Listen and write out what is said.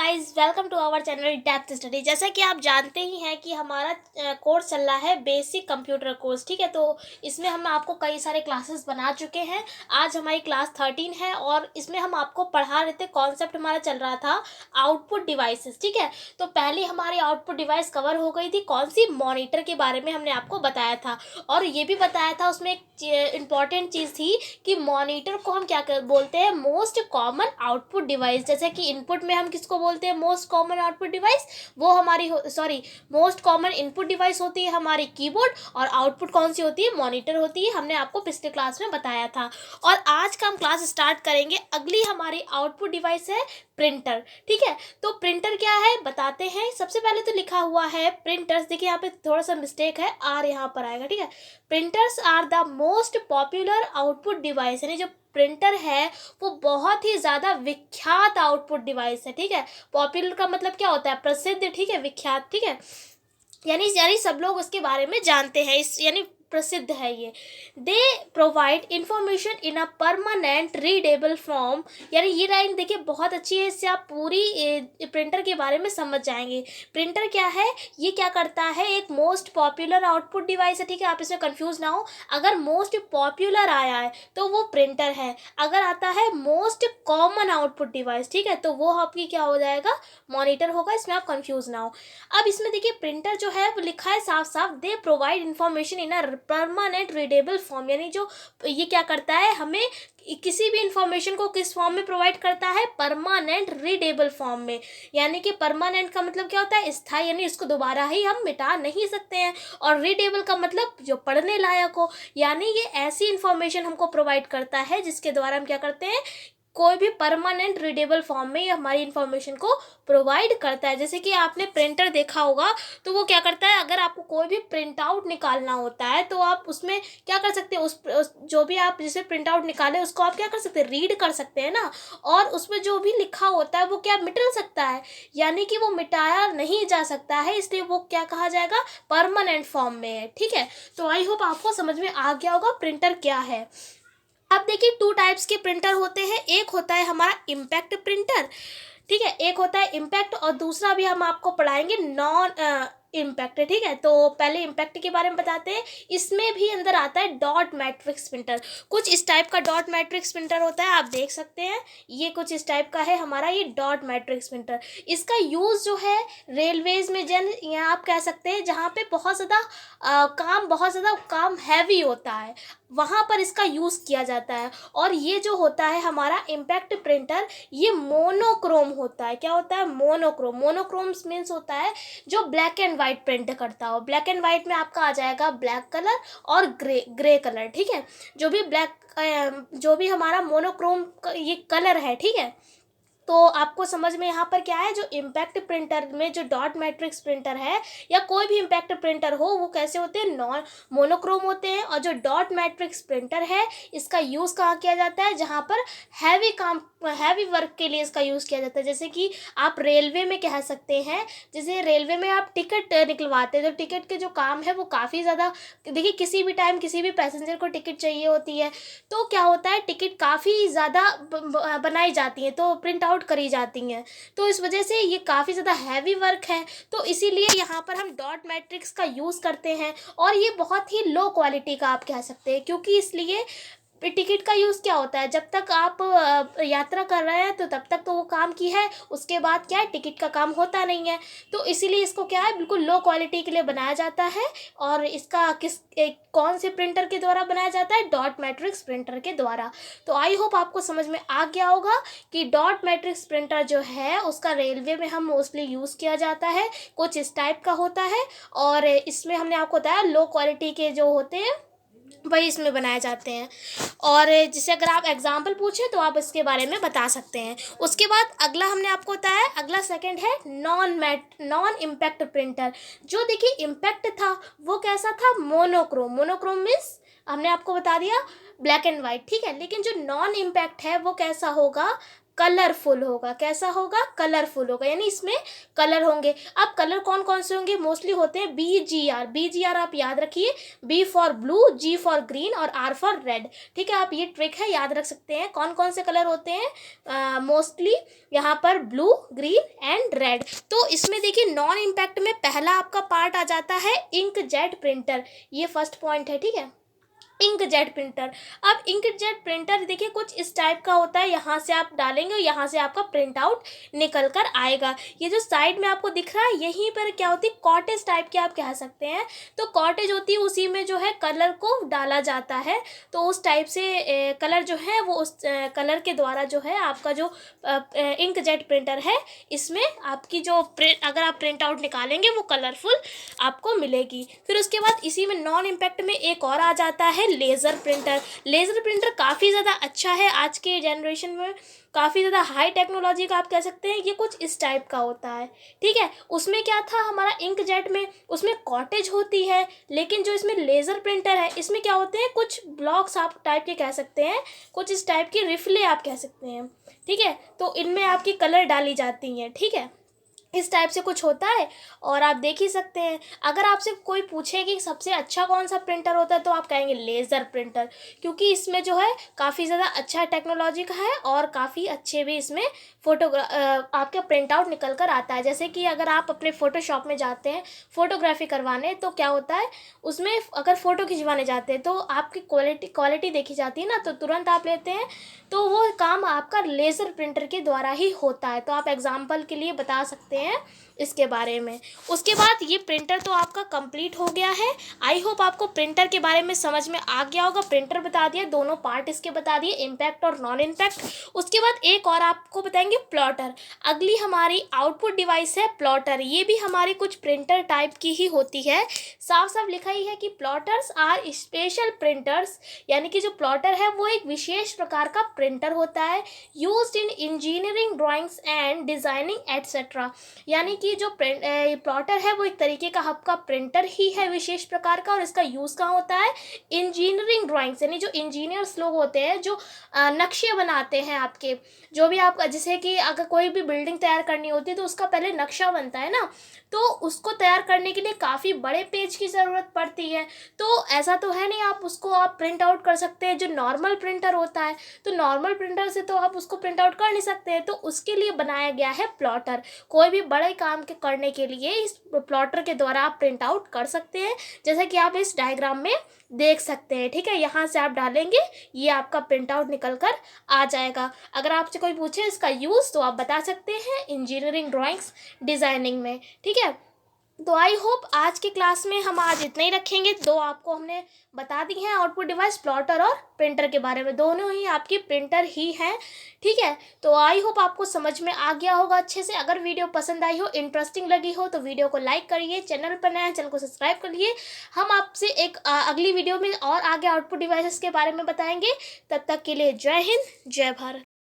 Guys, welcome to our channel depth study. जैसा कि आप जानते ही हैं कि हमारा कोर्स चल रहा है बेसिक कंप्यूटर कोर्स। ठीक है, तो इसमें हम आपको कई सारे क्लासेस बना चुके हैं। आज हमारी क्लास 13 है और इसमें हम आपको पढ़ा रहे थे। कॉन्सेप्ट हमारा चल रहा था आउटपुट डिवाइसेस। ठीक है, तो पहले हमारी आउटपुट डिवाइस कवर हो गई थी। कौन सी? मॉनिटर के बारे में हमने आपको बताया था और ये भी बताया था, उसमें एक इम्पॉर्टेंट चीज़ थी कि मॉनिटर को हम क्या बोलते हैं? Most common output device. जैसे कि इनपुट में हम किसको बोलते हैं? Most common output device. वो हमारी मोस्ट कॉमन इनपुट डिवाइस होती है हमारी कीबोर्ड, और आउटपुट कौन सी होती है? मॉनिटर होती है। हमने आपको पिछले क्लास में बताया था। और आज का हम क्लास स्टार्ट करेंगे। अगली हमारी आउटपुट डिवाइस है प्रिंटर। ठीक है, तो प्रिंटर क्या है बताते हैं। सबसे पहले तो लिखा हुआ है प्रिंटर्स। देखिए यहाँ पे थोड़ा सा मिस्टेक है, आर यहाँ पर आएगा। ठीक है, printers are the most popular output device. यानी जो प्रिंटर है वो बहुत ही ज़्यादा विख्यात आउटपुट डिवाइस है। ठीक है, पॉपुलर का मतलब क्या होता है? प्रसिद्ध। ठीक है, विख्यात। ठीक है, यानी सब लोग उसके बारे में जानते हैं। इस यानी प्रसिद्ध है ये। They provide information in a permanent readable form. यानी ये लाइन देखिए बहुत अच्छी है, इससे आप पूरी प्रिंटर के बारे में समझ जाएंगे। प्रिंटर क्या है? ये क्या करता है? एक मोस्ट पॉपुलर आउटपुट डिवाइस है। ठीक है, आप इसमें कंफ्यूज ना हो। अगर मोस्ट पॉपुलर आया है तो वो प्रिंटर है। अगर आता है मोस्ट कॉमन आउटपुट डिवाइस, ठीक है, तो वो आपकी क्या हो जाएगा? मॉनिटर होगा। इसमें आप कंफ्यूज ना हो। अब इसमें देखिए प्रिंटर जो है वो लिखा है साफ साफ, they provide information in a permanent readable form. यानी जो ये क्या करता है? हमें किसी भी इंफॉर्मेशन को किस फॉर्म में प्रोवाइड करता है? परमानेंट रीडेबल फॉर्म में। यानी कि परमानेंट का मतलब क्या होता है? स्थायी, यानी इसको दोबारा ही हम मिटा नहीं सकते हैं। और रीडेबल का मतलब जो पढ़ने लायक हो। यानी ये ऐसी इंफॉर्मेशन हमको प्रोवाइड करता है जिसके द्वारा हम क्या करते हैं? कोई भी परमानेंट रीडेबल फॉर्म में ये हमारी इंफॉर्मेशन को प्रोवाइड करता है। जैसे कि आपने प्रिंटर देखा होगा, तो वो क्या करता है? अगर आपको कोई भी प्रिंट आउट निकालना होता है तो आप उसमें क्या कर सकते हैं? उस जो भी आप जिसे प्रिंट आउट निकाले उसको आप क्या कर सकते हैं? रीड कर सकते हैं ना। और उसमें जो भी लिखा होता है वो क्या मिट सकता है? यानी कि वो मिटाया नहीं जा सकता है, इसलिए वो क्या कहा जाएगा? परमानेंट फॉर्म में है। ठीक है, तो आई होप आपको समझ में आ गया होगा प्रिंटर क्या है। अब देखिए टू टाइप्स के प्रिंटर होते हैं। एक होता है हमारा इम्पैक्ट प्रिंटर। ठीक है, एक होता है इम्पैक्ट और दूसरा भी हम आपको पढ़ाएंगे नॉन इम्पैक्ट। ठीक है, तो पहले इम्पैक्ट के बारे में बताते हैं। इसमें भी अंदर आता है डॉट मैट्रिक्स प्रिंटर। कुछ इस टाइप का डॉट मैट्रिक्स प्रिंटर होता है, आप देख सकते हैं। ये कुछ इस टाइप का है हमारा ये डॉट मैट्रिक्स प्रिंटर। इसका यूज़ जो है रेलवेज में, यहाँ आप कह सकते हैं जहाँ पे बहुत ज़्यादा काम हैवी होता है, वहाँ पर इसका यूज़ किया जाता है। और ये जो होता है हमारा इम्पैक्ट प्रिंटर, ये मोनोक्रोम होता है। क्या होता है? मोनोक्रोम। मोनोक्रोम्स मीन्स होता है जो ब्लैक एंड वाइट प्रिंट करता हो। ब्लैक एंड वाइट में आपका आ जाएगा ब्लैक कलर और ग्रे कलर। ठीक है, जो भी हमारा मोनोक्रोम ये कलर है। ठीक है, तो आपको समझ में यहाँ पर क्या है? जो इम्पैक्ट प्रिंटर में जो डॉट मैट्रिक्स प्रिंटर है या कोई भी इम्पैक्ट प्रिंटर हो, वो कैसे होते हैं? नॉन मोनोक्रोम होते हैं। और जो डॉट मैट्रिक्स प्रिंटर है, इसका यूज़ कहाँ किया जाता है? जहाँ पर हैवी वर्क के लिए इसका यूज़ किया जाता है। जैसे कि आप रेलवे में कह सकते हैं, जैसे रेलवे में आप टिकट निकलवाते हैं, तो टिकट के जो काम है वो काफ़ी ज़्यादा, देखिए किसी भी टाइम किसी भी पैसेंजर को टिकट चाहिए होती है, तो क्या होता है? टिकट काफ़ी ज़्यादा बनाई जाती है, तो प्रिंट आउट करी जाती हैं। तो इस वजह से ये काफ़ी ज़्यादा हैवी वर्क है, तो इसीलिए यहाँ पर हम डॉट मैट्रिक्स का यूज़ करते हैं। और ये बहुत ही लो क्वालिटी का आप कह सकते हैं, क्योंकि इसलिए टिकट का यूज़ क्या होता है? जब तक आप यात्रा कर रहे हैं तो तब तक तो वो काम की है, उसके बाद क्या है? टिकट का काम होता नहीं है। तो इसीलिए इसको क्या है? बिल्कुल लो क्वालिटी के लिए बनाया जाता है। और इसका कौन से प्रिंटर के द्वारा बनाया जाता है? डॉट मैट्रिक्स प्रिंटर के द्वारा। तो आई होप आपको समझ में आ गया होगा कि डॉट मैट्रिक्स प्रिंटर जो है उसका रेलवे में हम मोस्टली यूज़ किया जाता है। कुछ इस टाइप का होता है, और इसमें हमने आपको बताया लो क्वालिटी के जो होते हैं वही इसमें बनाए जाते हैं। और जैसे अगर आप एग्जाम्पल पूछें तो आप इसके बारे में बता सकते हैं। उसके बाद अगला हमने आपको बताया, अगला सेकंड है नॉन इम्पैक्ट प्रिंटर। जो देखिए इम्पैक्ट था वो कैसा था? मोनोक्रोम। मोनोक्रोम मीन्स हमने आपको बता दिया ब्लैक एंड वाइट। ठीक है, लेकिन जो नॉन इम्पैक्ट है वो कैसा होगा? कलरफुल होगा। कैसा होगा? कलरफुल होगा, यानी इसमें कलर होंगे। अब कलर कौन कौन से होंगे? मोस्टली होते हैं BGR। BGR आप याद रखिए, B for blue, G for green और R फॉर रेड। ठीक है, आप ये ट्रिक है याद रख सकते हैं। कौन कौन से कलर होते हैं? मोस्टली यहाँ पर ब्लू, ग्रीन एंड रेड। तो इसमें देखिए नॉन इम्पैक्ट में पहला आपका पार्ट आ जाता है इंकजेट प्रिंटर। ये फर्स्ट पॉइंट है, ठीक है, इंकजेट प्रिंटर। अब इंकजेट प्रिंटर देखिए कुछ इस टाइप का होता है, यहाँ से आप डालेंगे और यहाँ से आपका प्रिंट आउट निकल कर आएगा। ये जो साइड में आपको दिख रहा है यहीं पर क्या होती है, कॉटेज टाइप की आप कह सकते हैं। तो कॉटेज होती है, उसी में जो है कलर को डाला जाता है। तो उस टाइप से कलर जो है वो उस कलर के द्वारा जो है आपका जो इंकजेट प्रिंटर है, इसमें आपकी जो प्रिंट, अगर आप प्रिंट आउट निकालेंगे वो कलरफुल आपको मिलेगी। फिर उसके बाद इसी में नॉन इम्पैक्ट में एक और आ जाता है लेज़र प्रिंटर। लेज़र प्रिंटर काफ़ी ज़्यादा अच्छा है, आज के जनरेशन में काफ़ी ज़्यादा हाई टेक्नोलॉजी का आप कह सकते हैं। ये कुछ इस टाइप का होता है, ठीक है। उसमें क्या था हमारा इंकजेट में, उसमें कॉटेज होती है, लेकिन जो इसमें लेज़र प्रिंटर है इसमें क्या होते हैं, कुछ ब्लॉक्स आप टाइप के कह सकते हैं, कुछ इस टाइप की रिफले आप कह सकते हैं, ठीक है। तो इनमें आपकी कलर डाली जाती हैं, ठीक है, इस टाइप से कुछ होता है। और आप देख ही सकते हैं, अगर आपसे कोई पूछे कि सबसे अच्छा कौन सा प्रिंटर होता है तो आप कहेंगे लेज़र प्रिंटर, क्योंकि इसमें जो है काफ़ी ज़्यादा अच्छा टेक्नोलॉजी का है और काफ़ी अच्छे भी इसमें आपका प्रिंट आउट निकल कर आता है। जैसे कि अगर आप अपने फ़ोटोशॉप में जाते हैं फ़ोटोग्राफी करवाने, तो क्या होता है उसमें अगर फ़ोटो खिंचवाने जाते हैं तो आपकी क्वालिटी देखी जाती है ना, तो तुरंत आप लेते हैं, तो वो काम आपका लेज़र प्रिंटर के द्वारा ही होता है। तो आप एग्जांपल के लिए बता सकते हैं इसके बारे में। उसके बाद ये प्रिंटर तो आपका कंप्लीट हो गया है। आई होप आपको प्रिंटर के बारे में समझ में आ गया होगा। प्रिंटर बता दिया, दोनों पार्ट इसके बता दिए, इम्पैक्ट और नॉन इम्पैक्ट। उसके बाद एक और आपको बताएंगे प्लॉटर। अगली हमारी आउटपुट डिवाइस है प्लॉटर। ये भी हमारी कुछ प्रिंटर टाइप की ही होती है। साफ साफ लिखा ही है कि प्लॉटर्स आर स्पेशल प्रिंटर्स, यानी कि जो प्लॉटर है वो एक विशेष प्रकार का प्रिंटर होता है, used in engineering drawings and designing etcetera. यानी कि जो प्लॉटर है वो एक तरीके का आपका प्रिंटर ही है विशेष प्रकार का, और इसका यूज़ कहाँ होता है, इंजीनियरिंग ड्राइंग्स, यानी जो इंजीनियर्स लोग होते हैं जो नक्शे बनाते हैं आपके, जो भी आपका, जैसे कि अगर कोई भी बिल्डिंग तैयार करनी होती है तो उसका पहले नक्शा बनता है ना, तो उसको तैयार करने के लिए काफ़ी बड़े पेज की ज़रूरत पड़ती है। तो ऐसा तो है नहीं आप उसको आप प्रिंट आउट कर सकते हैं जो नॉर्मल प्रिंटर होता है, तो नॉर्मल प्रिंटर से तो आप उसको प्रिंट आउट कर नहीं सकते हैं, तो उसके लिए बनाया गया है प्लॉटर। कोई भी बड़े काम के करने के लिए इस प्लॉटर के द्वारा आप प्रिंट आउट कर सकते हैं, जैसा कि आप इस डायग्राम में देख सकते हैं, ठीक है। यहाँ से आप डालेंगे, ये आपका प्रिंट आउट निकल कर आ जाएगा। अगर आपसे कोई पूछे इसका यूज़ तो आप बता सकते हैं इंजीनियरिंग ड्राइंग्स डिज़ाइनिंग में, ठीक है। तो आई होप आज की क्लास में हम आज इतना ही रखेंगे। दो आपको हमने बता दी हैं आउटपुट डिवाइस, प्लॉटर और प्रिंटर के बारे में, दोनों ही आपकी प्रिंटर ही हैं, ठीक है। तो आई होप आपको समझ में आ गया होगा अच्छे से। अगर वीडियो पसंद आई हो, इंटरेस्टिंग लगी हो, तो वीडियो को लाइक करिए, चैनल पर नए हैं चैनल को सब्सक्राइब करिए। हम आपसे एक अगली वीडियो में और आगे आउटपुट डिवाइसेस के बारे में बताएंगे। तब तक के लिए जय हिंद, जय भारत।